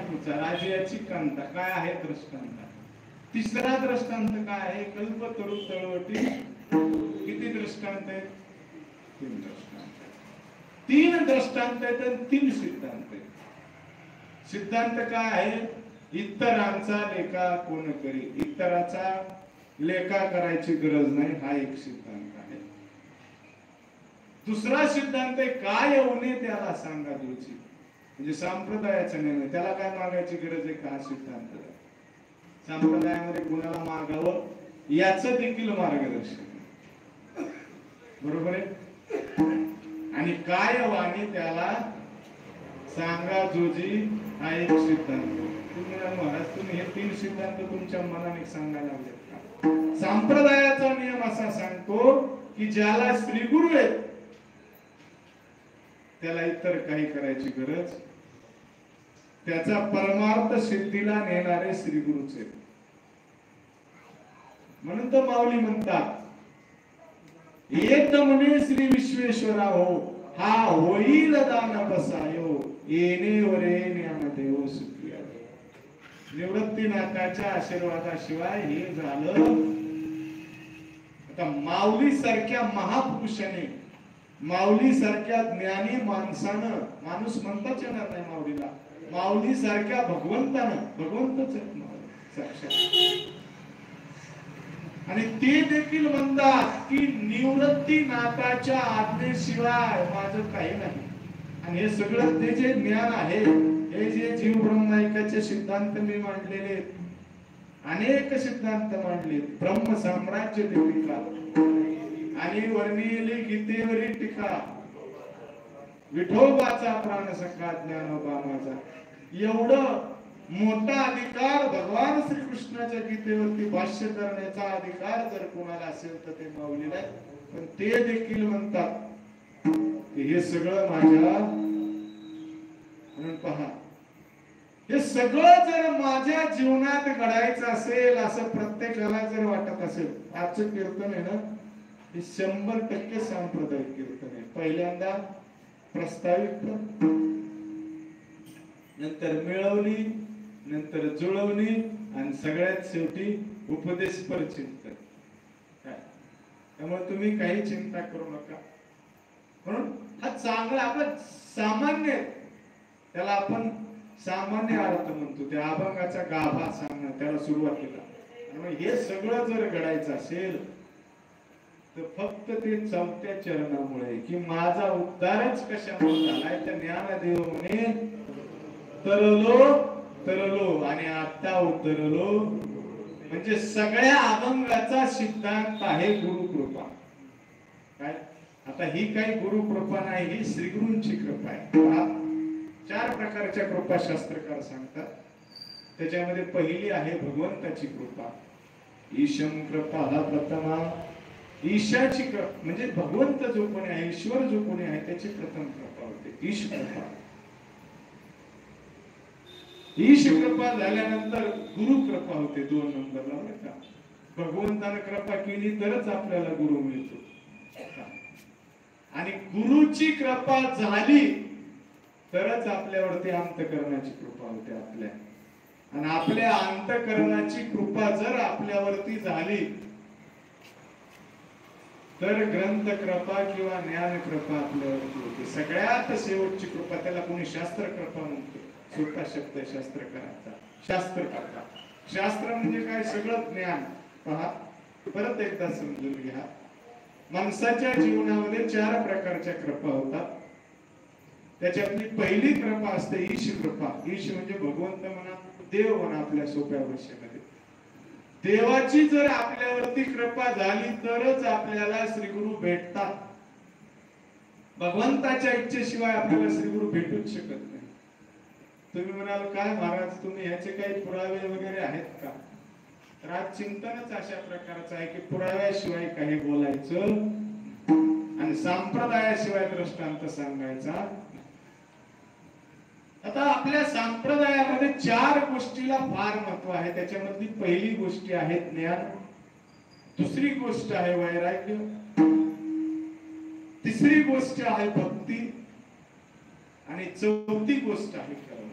महाप्रभूचा राजाची कांता काय आहे दृष्टांत. तिसरा दृष्टांत काय आहे, कल्पतरू तळवटी. किती दृष्टांत आहेत, 3 दृष्टांत. 3 दृष्टांत आहेत आणि 3 सिद्धांत आहेत. सिद्धांत काय आहे, इतरांचा लेखा कोण करी, इतराचा लेखा करायची गरज नाही, हा एक सिद्धांत आहे. दुसरा सिद्धांत आहे काय येऊने त्याला सांगा गुरुची, म्हणजे संप्रदायाचा नियम, त्याला काय मागायची गरज आहे का, हा सिद्धांत. संप्रदायामध्ये कुणाला मागावं याचं देखील मार्गदर्शन, बरोबर आहे. आणि काय वाणी त्याला सांगा जोजी, हा एक सिद्धांत. महाराज तुम्ही हे 3 सिद्धांत तुमच्या मनाने सांगायला लागलेत का. संप्रदायाचा नियम असा सांगतो की ज्याला श्री गुरु आहेत त्याला इतर काही करायची गरज, त्याचा परमार्थ सिद्धीला नेणारे श्री गुरुच आहेत. म्हणून तर माऊली म्हणतात, येत म्हणे श्री विश्वेश्वरा हो, हा होईल दान बसायो, येणे वरे ज्ञानदेव सुखी. निवृत्तीनाथाच्या आशीर्वादाशिवाय हे झालं. आता माऊली सारख्या महापुरुषाने, माऊली सारख्या ज्ञानी माणसानं, माणूस म्हणताच येणार नाही माऊलीला, माऊली सारख्या भगवंतानं, भगवंतच साक्षात, आणि ते देखील म्हणतात की निवृत्तीनाथाच्या आज्ञेशिवाय माझं काही नाही. आणि हे सगळं ते जे ज्ञान आहे, हे जे जीव ब्रह्मायकाचे सिद्धांत मी मांडलेले, अनेक सिद्धांत मांडले, ब्रह्म साम्राज्य दीपिका आणि वर्णिली गीतेवरी टीका, विठोबाचा प्राण सखा ज्ञानोबा माझा, एवढं मोठा अधिकार भगवान श्रीकृष्णाच्या गीतेवरती भाष्य करण्याचा अधिकार जर कोणाला असेल तर ते माऊलीला आहे. पण ते देखील म्हणतात की हे सगळं माझ्या, म्हणून पहा, हे सगळं जर माझ्या जीवनात घडायचं असेल असं प्रत्येकाला जर वाटत असेल, आजचं कीर्तन आहे ना, हे 100% सांप्रदायिक कीर्तन आहे. पहिल्यांदा प्रस्तावित, नंतर मिळवली, नंतर जुळवणी, आणि सगळ्यात शेवटी उपदेशपर चिंतन. त्यामुळे तुम्ही काही चिंता करू नका. म्हणून हा चांगला आपला सामान्य, त्याला आपण सामान्य अर्थ म्हणतो, त्या अभंगाचा गाभा सांगणं, त्याला सुरुवातीला. हे सगळं जर घडायचं असेल तर फक्त ते 4थ्या चरणामुळे, की माझा उद्धारच कशामुळे झालाय, तर ज्ञानदेव म्हणे तरलो तरलो आणि आता उतरलो. म्हणजे सगळ्या अभंगाचा सिद्धांत आहे गुरुकृपा. काय आता ही काही गुरुकृपा नाही, ही श्रीगुरूंची कृपा आहे. 4 प्रकारच्या कृपा शास्त्रकार सांगतात. त्याच्यामध्ये पहिली आहे भगवंताची कृपा. ईशम कृपा हा प्रथमा, ईशाची कृपा म्हणजे भगवंत जो कोणी आहे, ईश्वर जो कोणी आहे त्याची प्रथम कृपा होते, ईश कृपा. ईश कृपा झाल्यानंतर गुरु कृपा होते 2 नंबरला, बरं का. भगवंताने कृपा केली तरच आपल्याला गुरु मिळतो, आणि गुरुची कृपा झाली तरच आपल्यावरती अंतःकरणाची कृपा होते आपल्या. आणि आपल्या अंतःकरणाची कृपा जर आपल्यावरती झाली तर ग्रंथ कृपा किंवा ज्ञान कृपा आपल्यावरती होते. सगळ्यात शेवटची कृपा, त्याला कोणी शास्त्र कृपा म्हणतो, सोपा शब्द शास्त्रकाराचा. शास्त्र कृपा, शास्त्र म्हणजे काय, सगळं ज्ञान. पहा परत एकदा समजून घ्या. माणसाच्या जीवनामध्ये 4 प्रकारच्या कृपा होतात. त्याच्यातली पहिली कृपा असते ईश कृपा. ईश म्हणजे भगवंत म्हणा, देव म्हणा, आपल्या सोप्या भाषेमध्ये. देवाची जर आपल्यावरती कृपा झाली तरच आपल्याला श्रीगुरु भेटतात. भगवंताच्या इच्छेशिवाय आपल्याला श्रीगुरु भेटूच शकत नाही. तुम्ही म्हणाल काय महाराज, तुम्ही ह्याचे काही पुरावे वगैरे आहेत का? तर आज चिंतनच अशा प्रकारचं आहे की पुराव्याशिवाय काही बोलायचं आणि संप्रदायाशिवाय दृष्टांत सांगायचा. आता आपल्या संप्रदायामध्ये 4 गोष्टीला फार महत्व आहे. त्याच्यामधली पहिली गोष्ट आहे ज्ञान, दुसरी गोष्ट आहे वैराग्य, तिसरी गोष्ट आहे भक्ती, आणि 4थी गोष्ट आहे कर्म.